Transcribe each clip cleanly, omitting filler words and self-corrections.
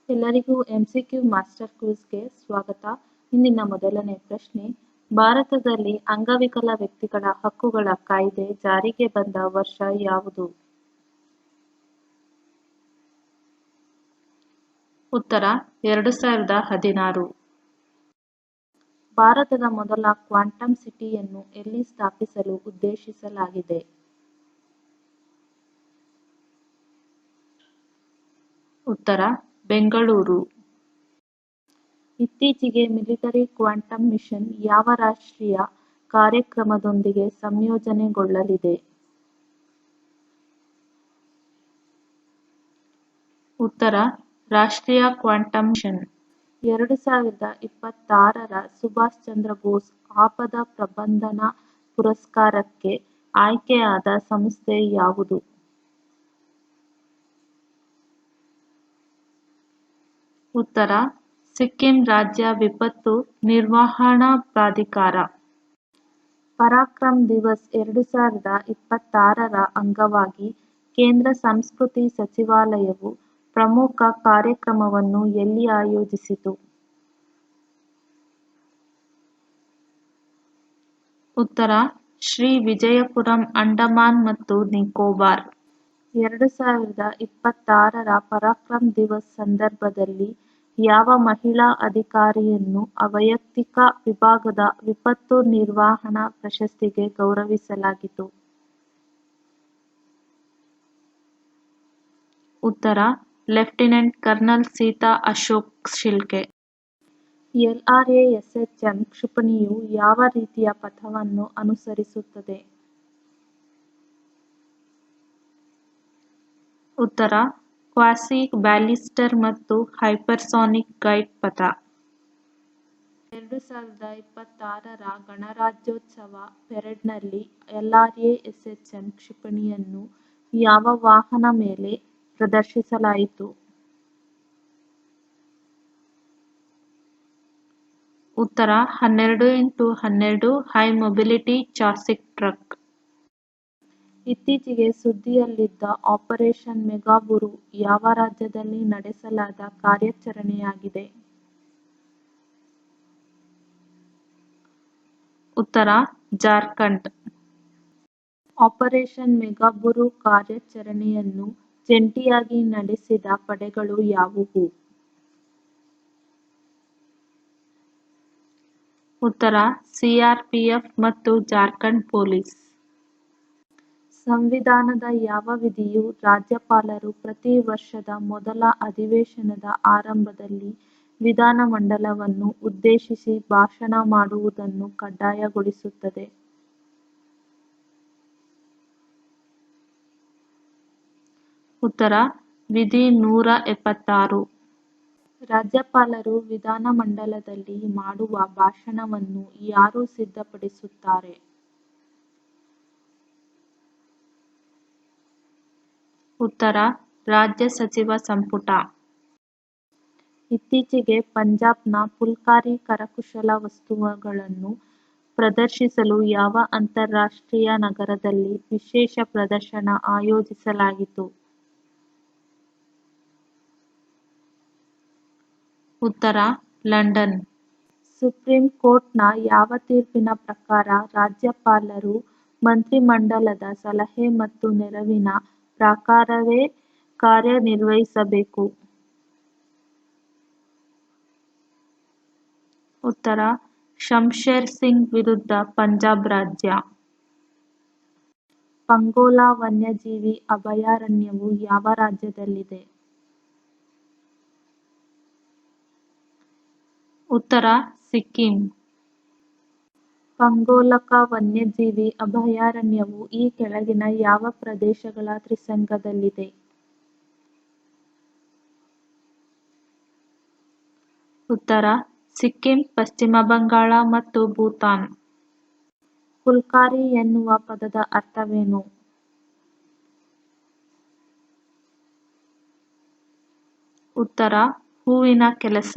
ಎಲ್ಲರಿಗೂ MCQ master ಕ್ವಿಜ್ಗೆ ಸ್ವಾಗತ. ಇಂದಿನ ಮೊದಲನೇ ಪ್ರಶ್ನೆ, ಭಾರತದಲ್ಲಿ ಅಂಗವಿಕಲ ವ್ಯಕ್ತಿಗಳ ಹಕ್ಕುಗಳ ಕಾಯ್ದೆ ಜಾರಿಗೆ ಬಂದ ವರ್ಷ ಯಾವುದು? ಉತ್ತರ 2016. ಭಾರತದ ಮೊದಲ ಕ್ವಾಂಟಮ್ ಸಿಟಿಯನ್ನು ಎಲ್ಲಿ ಸ್ಥಾಪಿಸಲು ಉದ್ದೇಶಿಸಲಾಗಿದೆ? ಉತ್ತರ ಬೆಂಗಳೂರು. ಇತ್ತೀಚೆಗೆ ಮಿಲಿಟರಿ ಕ್ವಾಂಟಮ್ ಮಿಷನ್ ಯಾವ ರಾಷ್ಟ್ರೀಯ ಕಾರ್ಯಕ್ರಮದೊಂದಿಗೆ ಸಂಯೋಜನೆಗೊಳ್ಳಲಿದೆ? ಉತ್ತರ ರಾಷ್ಟ್ರೀಯ ಕ್ವಾಂಟಮ್ ಮಿಷನ್. 2026ರ ಸುಭಾಷ್ ಚಂದ್ರ ಬೋಸ್ ಆಪದ ಪ್ರಬಂಧನ ಪುರಸ್ಕಾರಕ್ಕೆ ಆಯ್ಕೆಯಾದ ಸಂಸ್ಥೆ ಯಾವುದು? ಉತ್ತರ ಸಿಕ್ಕಿಂ ರಾಜ್ಯ ವಿಪತ್ತು ನಿರ್ವಹಣಾ ಪ್ರಾಧಿಕಾರ. ಪರಾಕ್ರಮ್ ದಿವಸ್ 2026ರ ಅಂಗವಾಗಿ ಕೇಂದ್ರ ಸಂಸ್ಕೃತಿ ಸಚಿವಾಲಯವು ಪ್ರಮುಖ ಕಾರ್ಯಕ್ರಮವನ್ನು ಎಲ್ಲಿ ಆಯೋಜಿಸಿತು? ಉತ್ತರ ಶ್ರೀ ವಿಜಯಪುರಂ, ಅಂಡಮಾನ್ ಮತ್ತು ನಿಕೋಬಾರ್. 2026ರ ಪರಾಕ್ರಮ್ ದಿವಸ್ ಸಂದರ್ಭದಲ್ಲಿ ಯಾವ ಮಹಿಳಾ ಅಧಿಕಾರಿಯನ್ನು ವೈಯಕ್ತಿಕ ವಿಭಾಗದ ವಿಪತ್ತು ನಿರ್ವಹಣಾ ಪ್ರಶಸ್ತಿಗೆ ಗೌರವಿಸಲಾಗಿತು? ಉತ್ತರ lieutenant colonel Sita Ashok Shelke. LRASHM ಕ್ಷಿಪಣಿಯು ಯಾವ ರೀತಿಯ ಪಥವನ್ನು ಅನುಸರಿಸುತ್ತದೆ? ಉತ್ತರ ಕ್ವಾಸಿ ಬ್ಯಾಲಿಸ್ಟರ್ ಮತ್ತು ಹೈಪರ್ಸಾನಿಕ್ ಗೈಡ್ ಪಥ. 2026ರ ಗಣರಾಜ್ಯೋತ್ಸವ ಪೆರೇಡ್ನಲ್ಲಿ LRASHM ಕ್ಷಿಪಣಿಯನ್ನು ಯಾವ ವಾಹನ ಮೇಲೆ ಪ್ರದರ್ಶಿಸಲಾಯಿತು? ಉತ್ತರ 12x12 ಹೈ ಮೊಬಿಲಿಟಿ ಚಾಸಿಕ್ ಟ್ರಕ್. ಇತ್ತೀಚೆಗೆ ಸುದ್ದಿಯಲ್ಲಿದ್ದ ಆಪರೇಷನ್ ಮೆಗಾಬುರು ಯಾವ ರಾಜ್ಯದಲ್ಲಿ ನಡೆಸಲಾದ ಕಾರ್ಯಾಚರಣೆಯಾಗಿದೆ? ಉತ್ತರ ಜಾರ್ಖಂಡ್. ಆಪರೇಷನ್ ಮೆಗಾಬುರು ಕಾರ್ಯಾಚರಣೆಯನ್ನು ಜಂಟಿಯಾಗಿ ನಡೆಸಿದ ಪಡೆಗಳು ಯಾವುವು? ಉತ್ತರ CRPF ಮತ್ತು ಜಾರ್ಖಂಡ್ ಪೊಲೀಸ್. ಸಂವಿಧಾನದ ಯಾವ ವಿಧಿಯು ರಾಜ್ಯಪಾಲರು ಪ್ರತಿ ವರ್ಷದ ಮೊದಲ ಅಧಿವೇಶನದ ಆರಂಭದಲ್ಲಿ ವಿಧಾನಮಂಡಲವನ್ನು ಉದ್ದೇಶಿಸಿ ಭಾಷಣ ಮಾಡುವುದನ್ನು ಕಡ್ಡಾಯಗೊಳಿಸುತ್ತದೆ? ಉತ್ತರ ವಿಧಿ 176. ರಾಜ್ಯಪಾಲರು ವಿಧಾನಮಂಡಲದಲ್ಲಿ ಮಾಡುವ ಭಾಷಣವನ್ನು ಯಾರು ಸಿದ್ಧಪಡಿಸುತ್ತಾರೆ? ಉತ್ತರ ರಾಜ್ಯ ಸಚಿವ ಸಂಪುಟ. ಇತ್ತೀಚೆಗೆ ಪಂಜಾಬ್ನ ಫುಲ್ಕಾರಿ ಕರಕುಶಲ ವಸ್ತುಗಳನ್ನು ಪ್ರದರ್ಶಿಸಲು ಯಾವ ಅಂತಾರಾಷ್ಟ್ರೀಯ ನಗರದಲ್ಲಿ ವಿಶೇಷ ಪ್ರದರ್ಶನ ಆಯೋಜಿಸಲಾಗಿತ್ತು? ಉತ್ತರ ಲಂಡನ್. ಸುಪ್ರೀಂ ಕೋರ್ಟ್ನ ಯಾವ ತೀರ್ಪಿನ ಪ್ರಕಾರ ರಾಜ್ಯಪಾಲರು ಮಂತ್ರಿಮಂಡಲದ ಸಲಹೆ ಮತ್ತು ನೆರವಿನ ಪ್ರಕಾರವೇ ಕಾರ್ಯನಿರ್ವಹಿಸಬೇಕು? ಉತ್ತರ ಶಮ್ಶೇರ್ ಸಿಂಗ್ ವಿರುದ್ಧ ಪಂಜಾಬ್ ರಾಜ್ಯ. ಪಂಗೋಲಾ ವನ್ಯಜೀವಿ ಅಭಯಾರಣ್ಯವು ಯಾವ ರಾಜ್ಯದಲ್ಲಿದೆ? ಉತ್ತರ ಸಿಕ್ಕಿಂ. ಪಂಗೋಲಕ ವನ್ಯಜೀವಿ ಅಭಯಾರಣ್ಯವು ಈ ಕೆಳಗಿನ ಯಾವ ಪ್ರದೇಶಗಳ ತ್ರಿಸಂಗದಲ್ಲಿದೆ? ಉತ್ತರ ಸಿಕ್ಕಿಂ, ಪಶ್ಚಿಮ ಬಂಗಾಳ ಮತ್ತು ಭೂತಾನ್. ಫುಲ್ಕಾರಿ ಎನ್ನುವ ಪದದ ಅರ್ಥವೇನು? ಉತ್ತರ ಹೂವಿನ ಕೆಲಸ.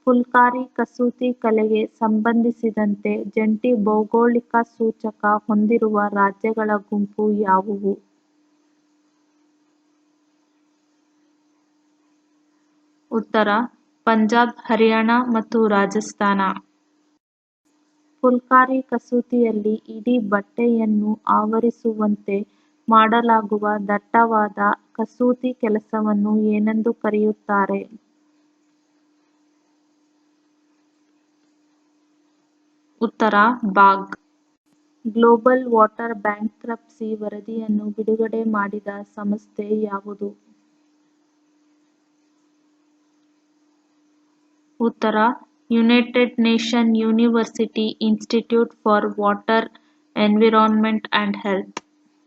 ಫುಲ್ಕಾರಿ ಕಸೂತಿ ಕಲೆಗೆ ಸಂಬಂಧಿಸಿದಂತೆ ಜಂಟಿ ಭೌಗೋಳಿಕ ಸೂಚಕ ಹೊಂದಿರುವ ರಾಜ್ಯಗಳ ಗುಂಪು ಯಾವುವು? ಉತ್ತರ ಪಂಜಾಬ್, ಹರಿಯಾಣ ಮತ್ತು ರಾಜಸ್ಥಾನ. ಫುಲ್ಕಾರಿ ಕಸೂತಿಯಲ್ಲಿ ಇಡೀ ಬಟ್ಟೆಯನ್ನು ಆವರಿಸುವಂತೆ ಮಾಡಲಾಗುವ ದಟ್ಟವಾದ ಕಸೂತಿ ಕೆಲಸವನ್ನು ಏನೆಂದು ಕರೆಯುತ್ತಾರೆ? ಉತ್ತರ ಬಾಗ್. ಗ್ಲೋಬಲ್ ವಾಟರ್ ಬ್ಯಾಂಕ್ರಪ್ಸಿ ವರದಿಯನ್ನು ಬಿಡುಗಡೆ ಮಾಡಿದ ಸಂಸ್ಥೆ ಯಾವುದು? ಉತ್ತರ United nation university institute for water environment and health.